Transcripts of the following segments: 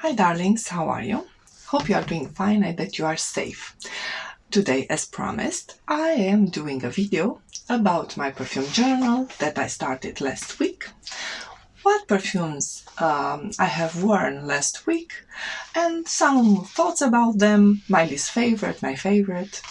Hi darlings, how are you? Hope you are doing fine and that you are safe. Today, as promised, I am doing a video about my perfume journal that I started last week, what perfumes I have worn last week, and some thoughts about them, my least favorite, my favorite.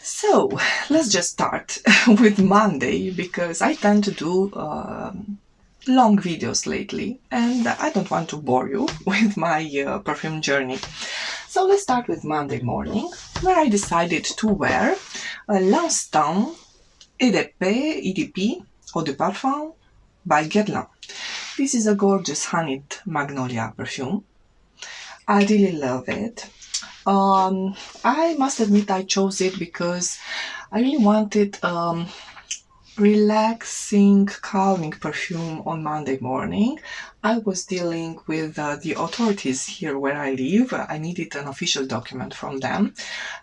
So, let's just start with Monday, because I tend to do long videos lately and I don't want to bore you with my perfume journey. So let's start with Monday morning, where I decided to wear a L'instant EDP Eau de Parfum by Guerlain. This is a gorgeous honeyed magnolia perfume. I really love it. I must admit I chose it because I really wanted relaxing, calming perfume on Monday morning. I was dealing with the authorities here where I live. I needed an official document from them,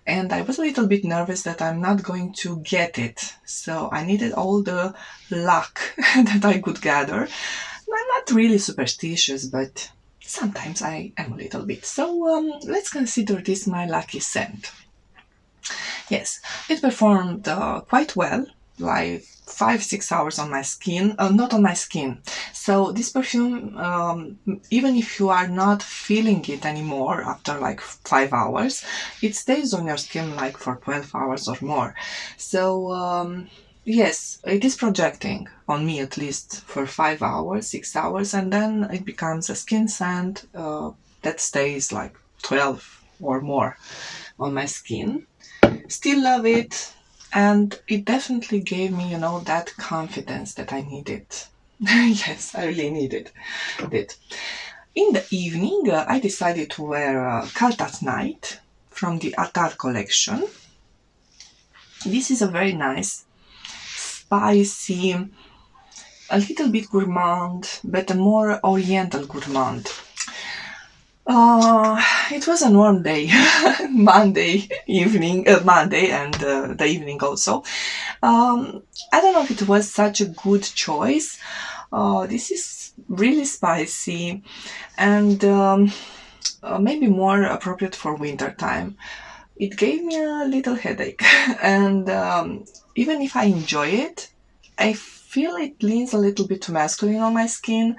and I was a little bit nervous that I'm not going to get it. So I needed all the luck that I could gather. I'm not really superstitious, but sometimes I am a little bit. So let's consider this my lucky scent. Yes, it performed quite well, like 5-6 hours on my skin, not on my skin. So this perfume, even if you are not feeling it anymore after like 5 hours, it stays on your skin like for 12 hours or more. So yes, it is projecting on me at least for 5 hours, 6 hours, and then it becomes a skin scent that stays like 12 or more on my skin. Still love it, and it definitely gave me, that confidence that I needed. Yes, I really needed it. In the evening, I decided to wear Khaltat Night from the Attar collection. This is a very nice, spicy, a little bit gourmand, but a more oriental gourmand. It was a warm day, Monday evening, Monday and the evening also. I don't know if it was such a good choice. This is really spicy and maybe more appropriate for winter time. It gave me a little headache, and even if I enjoy it, I feel it leans a little bit too masculine on my skin.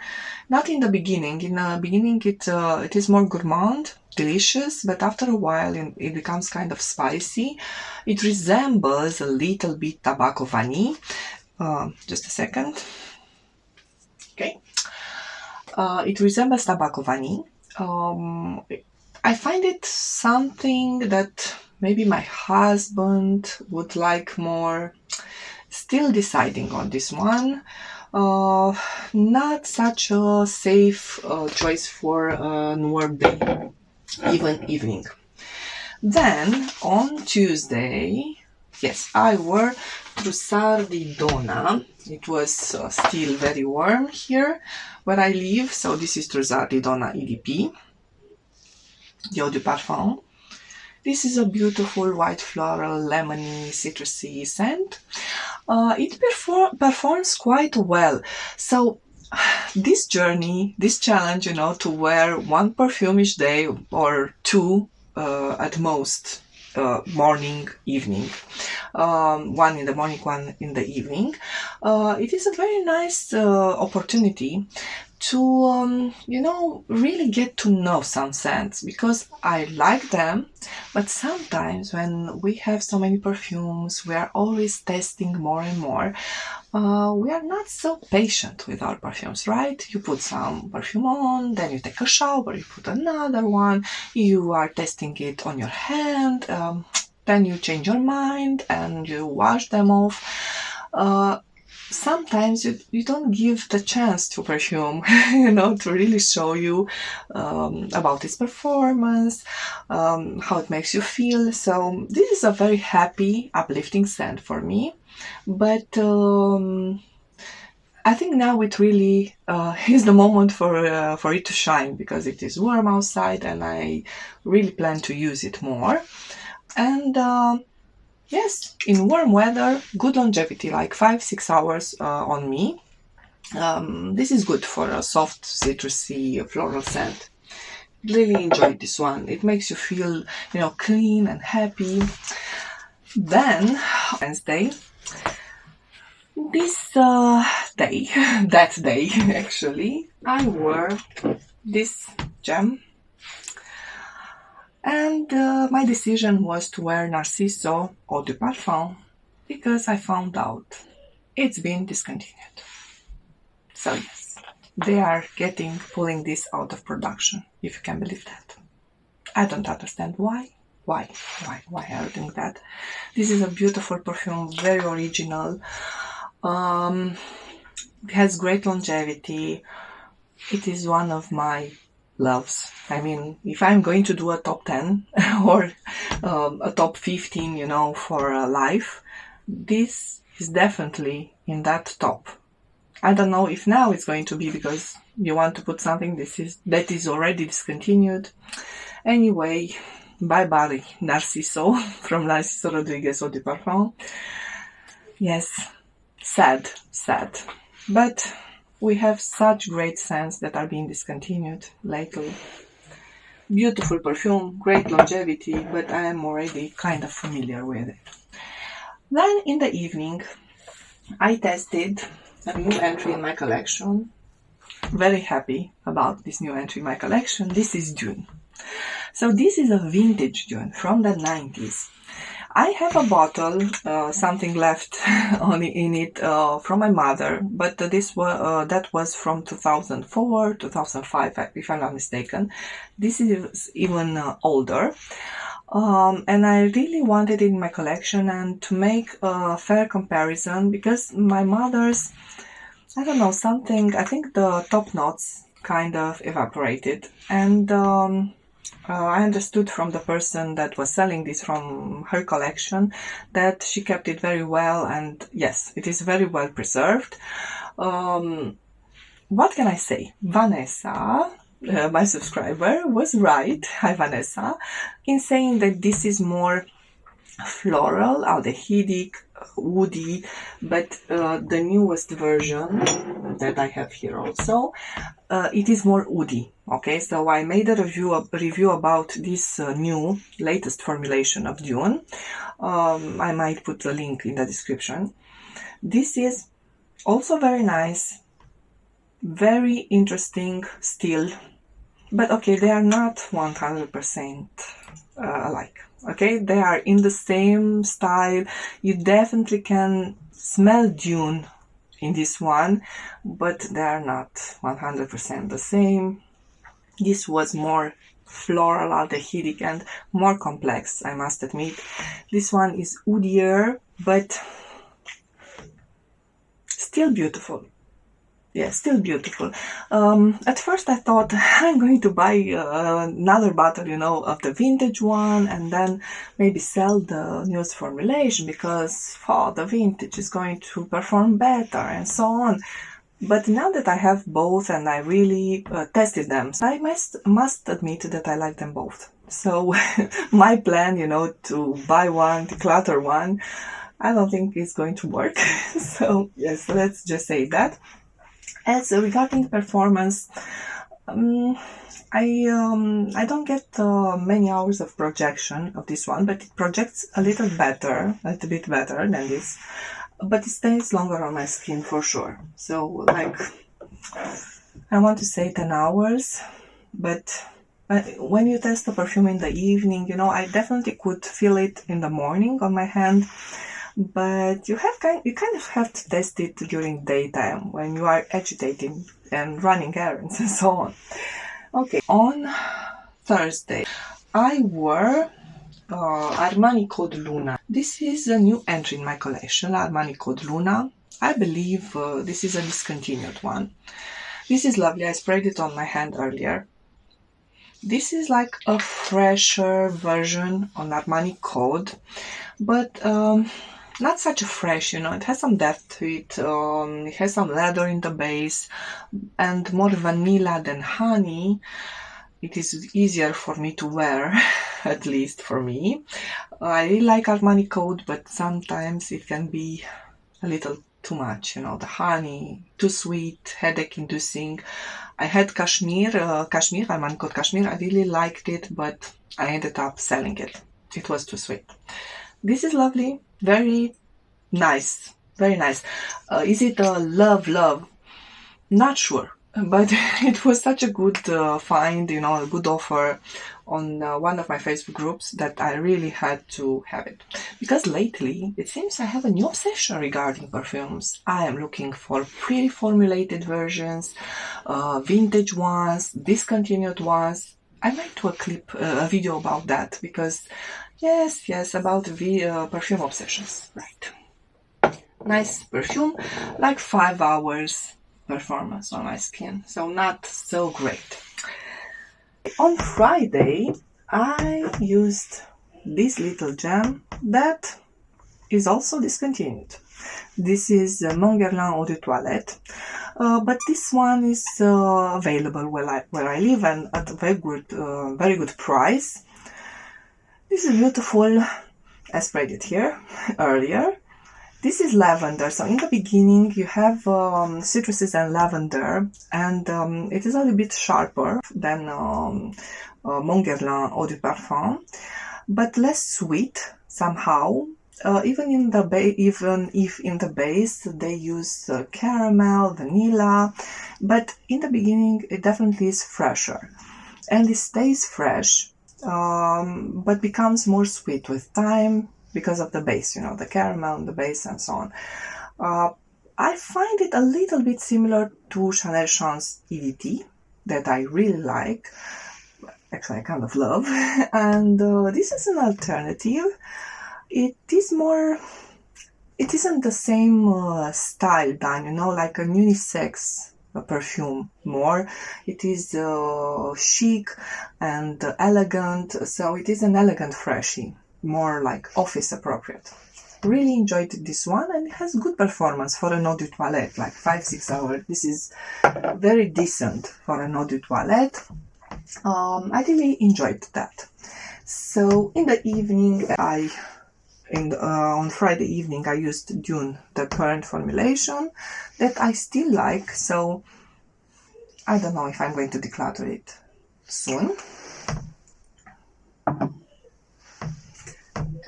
Not in the beginning. In the beginning, it is more gourmand, delicious, but after a while, it becomes kind of spicy. It resembles a little bit tobacco vanille. Just a second. Okay. It resembles tobacco vanille. I find it something that maybe my husband would like more. Still deciding on this one. Not such a safe choice for a warm day, even evening. Then on Tuesday, yes, I wore Trussardi Donna. It was still very warm here where I live, so this is Trussardi Donna EDP, the Eau de Parfum. This is a beautiful white floral, lemony, citrusy scent. It performs quite well. So this journey, this challenge, to wear one perfume each day or two at most, morning, evening, one in the morning, one in the evening. It is a very nice opportunity to really get to know some scents, because I like them, but sometimes when we have so many perfumes, we are always testing more and more. We are not so patient with our perfumes, right? You put some perfume on, then you take a shower, you put another one, you are testing it on your hand, then you change your mind and you wash them off. Sometimes you don't give the chance to perfume, to really show you about its performance, how it makes you feel. So this is a very happy, uplifting scent for me. But I think now it really is the moment for it to shine, because it is warm outside and I really plan to use it more. And Yes, in warm weather, good longevity, like 5-6 hours on me. This is good for a soft, citrusy, floral scent. Really enjoyed this one. It makes you feel, clean and happy. Then, Wednesday, this day, that day actually, I wore this gem. And my decision was to wear Narciso Eau de Parfum because I found out it's been discontinued. So yes, they are pulling this out of production, if you can believe that. I don't understand why. Why are you doing that? This is a beautiful perfume, very original. It has great longevity. It is one of my loves. I mean, if I'm going to do a top 10 or a top 15, for life, this is definitely in that top. I don't know if now it's going to be because you want to put something that is already discontinued. Anyway, bye-bye Narciso from Narciso Rodriguez Eau de Parfum. Yes, sad. But we have such great scents that are being discontinued lately. Beautiful perfume, great longevity, but I am already kind of familiar with it. Then in the evening, I tested a new entry in my collection. Very happy about this new entry in my collection. This is Dune. So this is a vintage Dune from the 90s. I have a bottle, something left in it from my mother, but that was from 2004, 2005, if I'm not mistaken. This is even older. And I really wanted it in my collection and to make a fair comparison because my mother's, I don't know, I think the top notes kind of evaporated. And I understood from the person that was selling this from her collection that she kept it very well, and yes, it is very well preserved. What can I say? Vanessa, my subscriber, was right, hi Vanessa, in saying that this is more floral, aldehydic, woody, but the newest version that I have here also, it is more woody. Okay, so I made a review about this new latest formulation of Dune. I might put a link in the description. This is also very nice, very interesting still, but okay, they are not 100% alike. Okay, they are in the same style. You definitely can smell Dune in this one, but they are not 100% the same. This was more floral, aldehydic, and more complex, I must admit. This one is woodier, but still beautiful. Yeah, still beautiful. At first I thought I'm going to buy another bottle, of the vintage one and then maybe sell the newest formulation because the vintage is going to perform better and so on. But now that I have both and I really tested them, I must admit that I like them both. So my plan, to buy one, declutter one, I don't think it's going to work. So yes, let's just say that. As regarding performance, I don't get many hours of projection of this one, but it projects a little bit better than this. But it stays longer on my skin for sure. So like, I want to say 10 hours, but when you test the perfume in the evening, I definitely could feel it in the morning on my hand. But you kind of have to test it during daytime when you are agitating and running errands and so on. Okay, on Thursday, I wore Armani Code Luna. This is a new entry in my collection, Armani Code Luna. I believe this is a discontinued one. This is lovely. I sprayed it on my hand earlier. This is like a fresher version on Armani Code, but not such a fresh, it has some depth to it. It has some leather in the base and more vanilla than honey. it is easier for me to wear, at least for me. I really like Armani coat, but sometimes it can be a little too much, you know, the honey, too sweet, headache inducing. I had cashmere, Armani coat cashmere. I really liked it, but I ended up selling it. It was too sweet. This is lovely, very nice, very nice. Is it a love? Not sure, but it was such a good find, you know, a good offer on one of my Facebook groups that I really had to have it. Because lately, it seems I have a new obsession regarding perfumes. I am looking for pre-formulated versions, vintage ones, discontinued ones. I might do a video about that because, yes, about the perfume obsessions, right? Nice perfume, like 5 hours performance on my skin, so not so great. On Friday, I used this little gem that is also discontinued. This is Mon Guerlain Eau de Toilette, but this one is available where I live and at a very good price. This is beautiful. I sprayed it here earlier. This is lavender, so in the beginning you have citruses and lavender, and it is a little bit sharper than Mon Guerlain Eau de Parfum, but less sweet somehow. Even if in the base they use caramel, vanilla, but in the beginning it definitely is fresher, and it stays fresh, but becomes more sweet with time, because of the base, you know, the caramel and the base and so on. I find it a little bit similar to Chanel Chance EDT that I really like. Actually, I kind of love. And this is an alternative. It isn't the same style done, you know, like an unisex perfume more. It is chic and elegant, so it is an elegant freshie, more like office appropriate. Really enjoyed this one, and it has good performance for an eau de toilette, like 5-6 hours. This is very decent for an eau de toilette. I really enjoyed that. So in the evening, on Friday evening, I used Dune, the current formulation that I still like. So I don't know if I'm going to declutter it soon.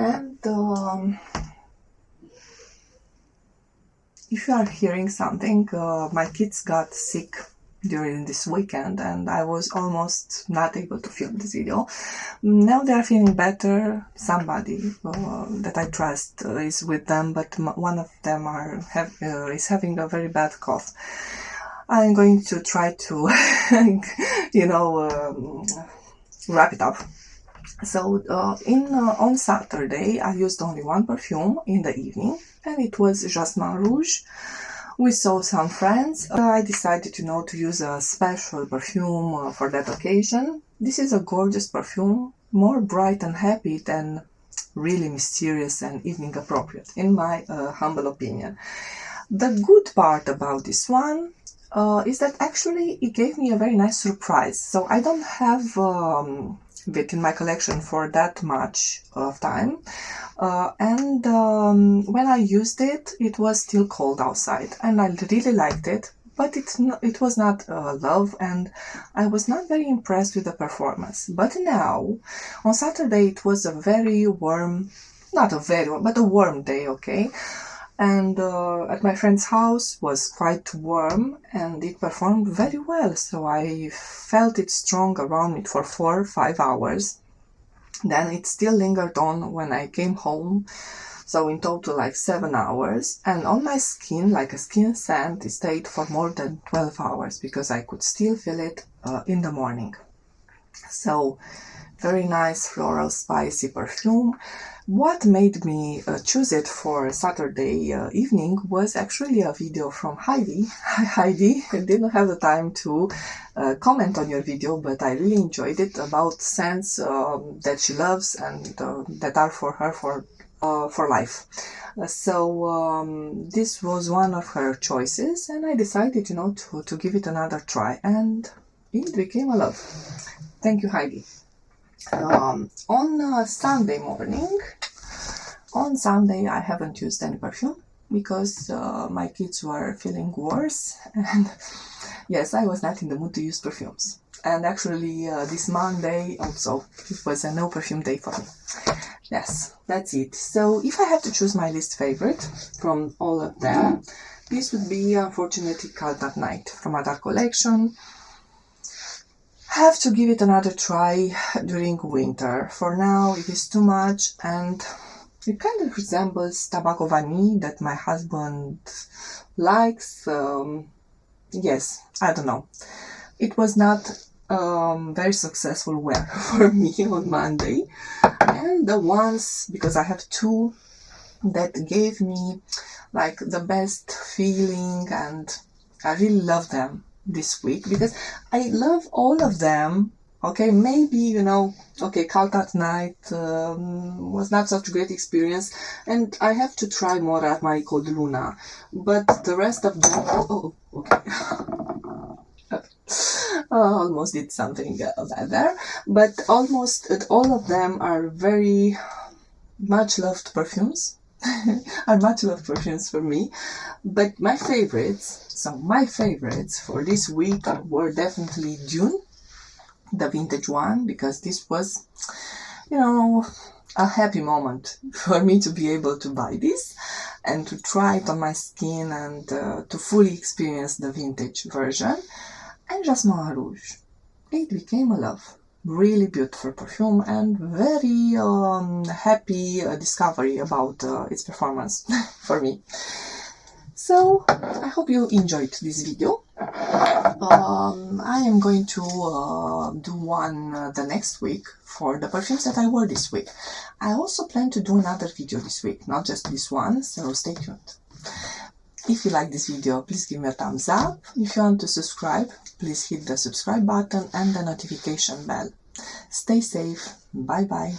And if you are hearing something, my kids got sick during this weekend and I was almost not able to film this video. Now they are feeling better. Somebody that I trust is with them, but one of them is having a very bad cough. I'm going to try to, wrap it up. So on Saturday, I used only one perfume in the evening, and it was Jasmin Rouge. We saw some friends. I decided, to use a special perfume for that occasion. This is a gorgeous perfume, more bright and happy than really mysterious and evening appropriate, in my humble opinion. The good part about this one is that actually it gave me a very nice surprise. So I don't have it in my collection for that much of time. And when I used it, it was still cold outside and I really liked it, but it was not love, and I was not very impressed with the performance. But now, on Saturday, it was a very warm, not a very warm, but a warm day, okay? And at my friend's house was quite warm and it performed very well. So I felt it strong around me for 4 or 5 hours. Then it still lingered on when I came home. So in total like 7 hours. And on my skin, like a skin scent, it stayed for more than 12 hours because I could still feel it in the morning. So very nice floral spicy perfume. What made me choose it for Saturday evening was actually a video from Heidi. Hi Heidi, I didn't have the time to comment on your video, but I really enjoyed it, about scents that she loves and that are for her for life. So this was one of her choices, and I decided, to give it another try, and it became a love. Thank you, Heidi. On Sunday morning, on Sunday I haven't used any perfume because my kids were feeling worse, and yes, I was not in the mood to use perfumes. And actually this Monday also, it was a no perfume day for me. Yes, that's it. So if I have to choose my least favorite from all of them, this would be unfortunately Khaltat Night from Attar collection. Have to give it another try during winter. For now it is too much, and it kind of resembles Tobacco Vanille that my husband likes. Yes, I don't know. It was not very successful wear for me on Monday. And the ones, because I have two that gave me like the best feeling, and I really love them this week because I love all of them. Okay, maybe, you know, okay, Khaltat Night was not such a great experience, and I have to try more Armani called Luna, but the rest of them, okay. Almost did something bad there, but almost all of them are very much loved perfumes. Are much loved perfumes for me. But my favorites for this week were definitely Dune, the vintage one, because this was, you know, a happy moment for me to be able to buy this and to try it on my skin and to fully experience the vintage version. And Jasmin Rouge. It became a love. Really beautiful perfume and very happy discovery about its performance for me. So I hope you enjoyed this video. I am going to do one the next week for the perfumes that I wore this week. I also plan to do another video this week, not just this one, so stay tuned. If you like this video, please give me a thumbs up. If you want to subscribe, please hit the subscribe button and the notification bell. Stay safe. Bye bye.